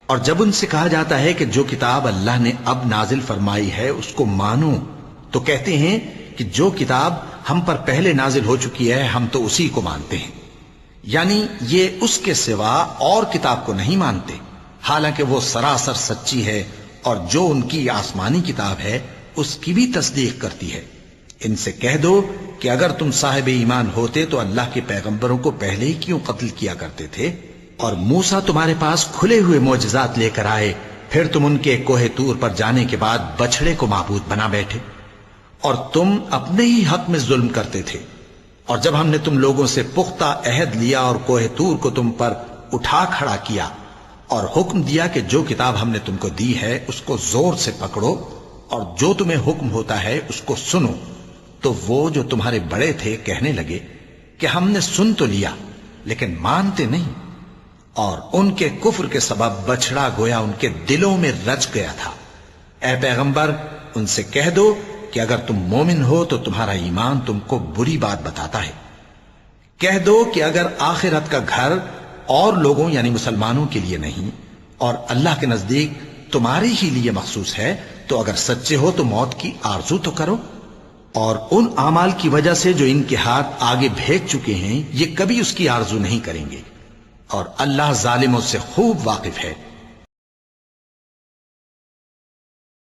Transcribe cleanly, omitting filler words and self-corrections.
اور جب ان سے کہا جاتا ہے کہ جو کتاب اللہ نے اب نازل فرمائی ہے اس کو مانو، تو کہتے ہیں کہ جو کتاب ہم پر پہلے نازل ہو چکی ہے ہم تو اسی کو مانتے ہیں، یعنی یہ اس کے سوا اور کتاب کو نہیں مانتے، حالانکہ وہ سراسر سچی ہے اور جو ان کی آسمانی کتاب ہے اس کی بھی تصدیق کرتی ہے۔ ان سے کہہ دو کہ اگر تم صاحب ایمان ہوتے تو اللہ کے پیغمبروں کو پہلے ہی کیوں قتل کیا کرتے تھے؟ اور موسیٰ تمہارے پاس کھلے ہوئے معجزات لے کر آئے، پھر تم ان کے کوہ طور پر جانے کے بعد بچڑے کو معبود بنا بیٹھے، اور تم اپنے ہی حق میں ظلم کرتے تھے۔ اور جب ہم نے تم لوگوں سے پختہ عہد لیا اور کوہ طور کو تم پر اٹھا کھڑا کیا اور حکم دیا کہ جو کتاب ہم نے تم کو دی ہے اس کو زور سے پکڑو اور جو تمہیں حکم ہوتا ہے اس کو سنو، تو وہ جو تمہارے بڑے تھے کہنے لگے کہ ہم نے سن تو لیا لیکن مانتے نہیں، اور ان کے کفر کے سبب بچڑا گویا ان کے دلوں میں رچ گیا تھا۔ اے پیغمبر ان سے کہہ دو کہ اگر تم مومن ہو تو تمہارا ایمان تم کو بری بات بتاتا ہے۔ کہہ دو کہ اگر آخرت کا گھر اور لوگوں یعنی مسلمانوں کے لیے نہیں اور اللہ کے نزدیک تمہارے ہی لیے مخصوص ہے تو اگر سچے ہو تو موت کی آرزو تو کرو، اور ان اعمال کی وجہ سے جو ان کے ہاتھ آگے بھیگ چکے ہیں یہ کبھی اس کی آرزو نہیں کریں گے، اور اللہ ظالموں سے خوب واقف ہے۔